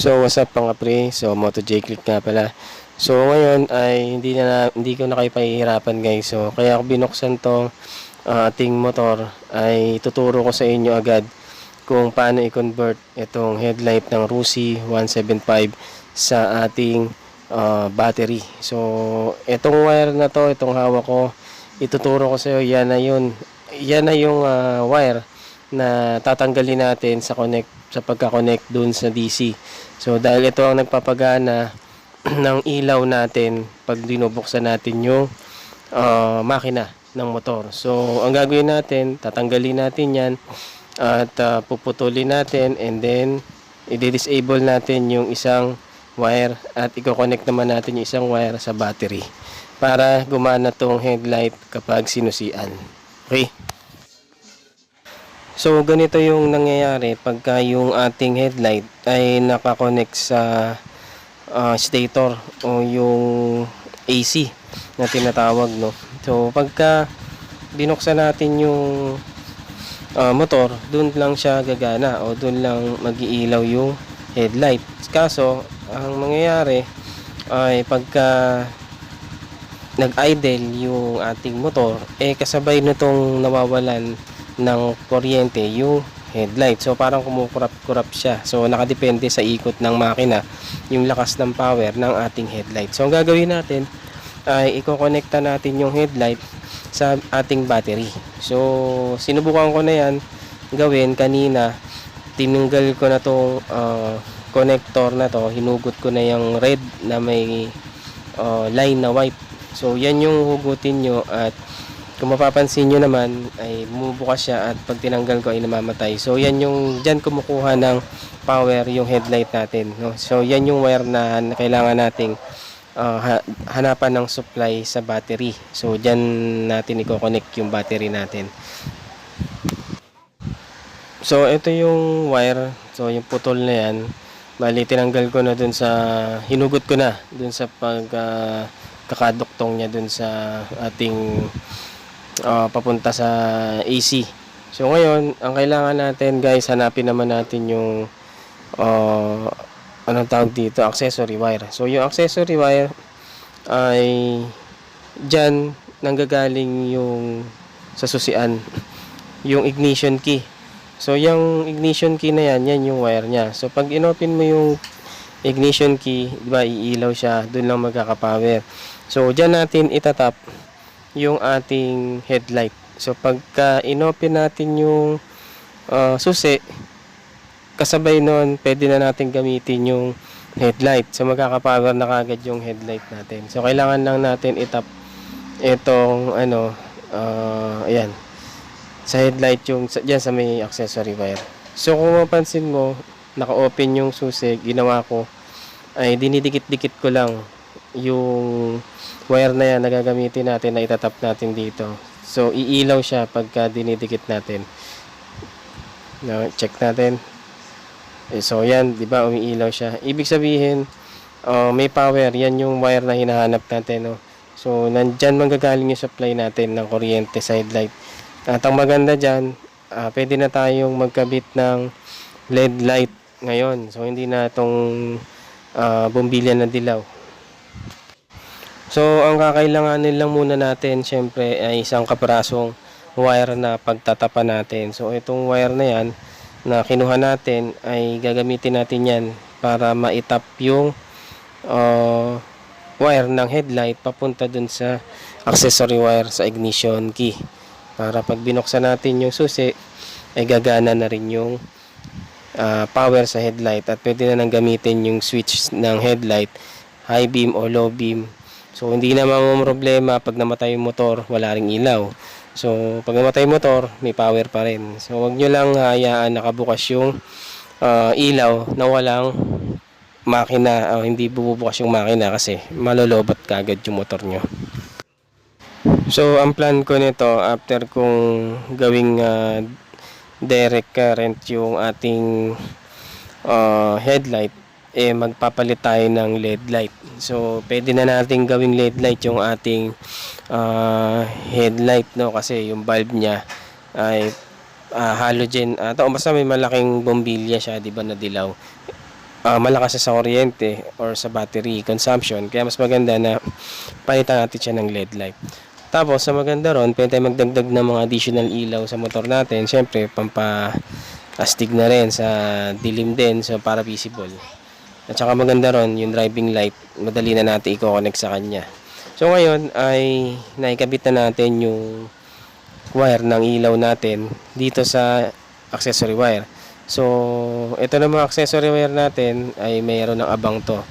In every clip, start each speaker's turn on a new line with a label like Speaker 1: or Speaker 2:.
Speaker 1: So what's up mga pre? So Moto J Click nga pala. So ngayon ay hindi ko na kayo pahihirapan guys. So kaya ako binuksan tong ating motor ay tuturo ko sa inyo agad kung paano i-convert itong headlight ng Rusi 175 sa ating battery. So itong wire na to, itong hawak ko, ituturo ko sa iyo. Yan na yun. Yan na yung wire na tatanggalin natin sa pagka-connect dun sa DC. So dahil ito ang nagpapagana ng ilaw natin pag dinubuksan natin yung makina ng motor. So ang gagawin natin, tatanggalin natin yan at puputulin natin, and then i-disable natin yung isang wire at i-connect naman natin yung isang wire sa battery para gumana tong headlight kapag sinusian. Okay? So ganito yung nangyayari pagka yung ating headlight ay nakakonect sa stator o yung AC na tinatawag, no. So pagka binuksan natin yung motor, dun lang siya gagana o dun lang mag-iilaw yung headlight. Kaso ang mangyayari ay pagka nag-idle yung ating motor, kasabay nitong nawawalan ng kuryente yung headlight. So parang kumukurap-kurap siya. So nakadepende sa ikot ng makina yung lakas ng power ng ating headlight. So ang gagawin natin ay i-connecta natin yung headlight sa ating battery. So sinubukan ko na yan gawin kanina. Tinanggal ko na tong connector na to. Hinugot ko na yung red na may line na white. So yan yung hugutin nyo, at kung mapapansin nyo naman ay bumubukas siya at pag tinanggal ko ay namamatay. So yan yung dyan kumukuha ng power yung headlight natin, no? So yan yung wire na kailangan nating hanapan ng supply sa battery. So dyan natin i-connect yung battery natin. So ito yung wire. So yung putol na yan, bali tinanggal ko na dun sa, hinugot ko na dun sa kakaduktong niya dun sa ating papunta sa AC. So ngayon, ang kailangan natin guys, hanapin naman natin yung anong tawag dito, accessory wire. So yung accessory wire ay dyan nanggagaling yung sa susian, yung ignition key. So yung ignition key na yan, yan yung wire nya. So pag inopen mo yung ignition key, diba, iilaw siya, dun lang magkakapower. So dyan natin itatap yung ating headlight. So pagka inopen natin yung susi, kasabay nun pwede na natin gamitin yung headlight. So magkakapower na kagad yung headlight natin. So kailangan lang natin itap itong ayan, sa headlight, yung dyan sa may accessory wire. So kung mapansin mo, naka-open yung susi, ginawa ko ay dinidikit-dikit ko lang yung wire na yan na gagamitin natin, na itatap natin dito. So iilaw siya pagka dinidikit natin. No, check natin. So yan, di ba, umiilaw siya. Ibig sabihin may power. Yan yung wire na hinahanap natin, no. So nandyan manggagaling yung supply natin ng kuryente sa headlight. At ang maganda dyan, pwede na tayong magkabit ng LED light ngayon. So hindi na itong bumbilya na dilaw. So ang kakailanganin lang muna natin syempre ay isang kaprasong wire na pagtatapan natin. So itong wire na yan na kinuha natin ay gagamitin natin yan para maitap yung wire ng headlight papunta dun sa accessory wire sa ignition key. Para pag binuksan natin yung susi ay gagana na rin yung power sa headlight, at pwede na nang gamitin yung switch ng headlight, high beam o low beam. So hindi na problema pag namatay yung motor, wala ring ilaw. So pag namatay yung motor, may power pa rin. So wag nyo lang hayaan nakabukas yung ilaw na walang makina, hindi bububukas yung makina kasi malolobat kagad yung motor nyo. So ang plan ko nito, after kung gawing direct current yung ating headlight, magpapalit tayo ng LED light. So pwede na natin gawing LED light yung ating headlight, no, kasi yung bulb niya ay halogen, basta may malaking bombilya siya, di ba, na dilaw. malakas sa kuryente or sa battery consumption. Kaya mas maganda na palitan natin siya ng LED light. Tapos, sa maganda ron, pwede tayo magdagdag ng mga additional ilaw sa motor natin. Siyempre, astig na rin sa dilim din, so para visible. At saka maganda ron, yung driving light, madali na natin i-connect sa kanya. So ngayon ay naikabit na natin yung wire ng ilaw natin dito sa accessory wire. So ito namang accessory wire natin ay mayroon ng abang to.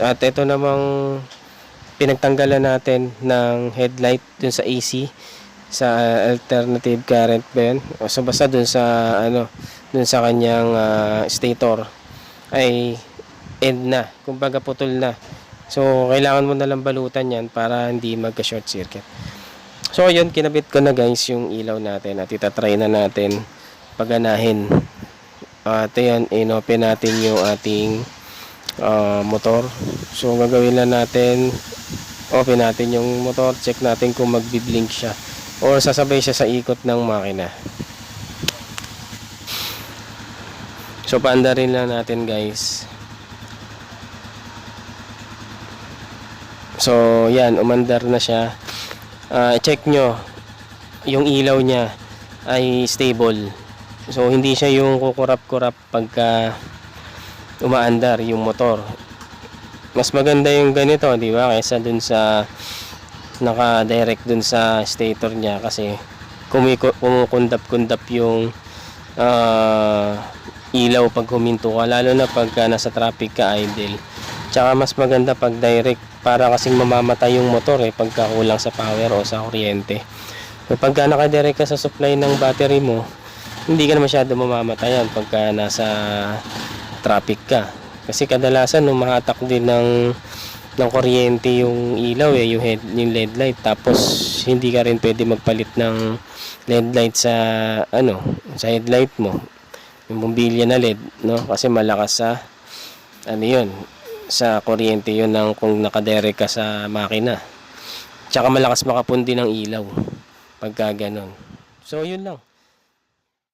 Speaker 1: At ito namang pinagtanggalan natin ng headlight dun sa AC, sa alternative current ba yun? O so basta dun sa dun sa kanyang stator ay end na, kumbaga putol na. So kailangan mo na lang balutan yan para hindi magka short circuit. So yun, kinabit ko na guys yung ilaw natin at itatry na natin paganahin. At yun, inopen natin yung ating motor. So gagawin na natin, open natin yung motor, check natin kung magbi-blink siya or sasabay siya sa ikot ng makina. So paanda rin lang natin guys. So yan, umandar na siya. Check nyo yung ilaw niya ay stable. So hindi siya yung kukurap-kurap pagka umaandar yung motor. Mas maganda yung ganito, di ba? Kaysa dun sa naka-direct dun sa stator niya kasi kumukundap-kundap yung ilaw pag huminto ka, lalo na pagka nasa traffic ka idle. Tsaka mas maganda pag direct para kasing mamamatay yung motor pagka kulang sa power o sa kuryente. So pagka naka-direct ka sa supply ng battery mo, hindi ka na masyado mamamatayan pagka nasa traffic ka. Kasi kadalasan mahatak din ng kuryente yung ilaw yung LED light, tapos hindi ka rin pwede magpalit ng LED light sa sa headlight mo. Yung bombilya na LED, no? Kasi malakas sa yun, sa kuryente yun kung nakadirect ka sa makina. Tsaka malakas makapundi ng ilaw pagka ganun. So yun lang.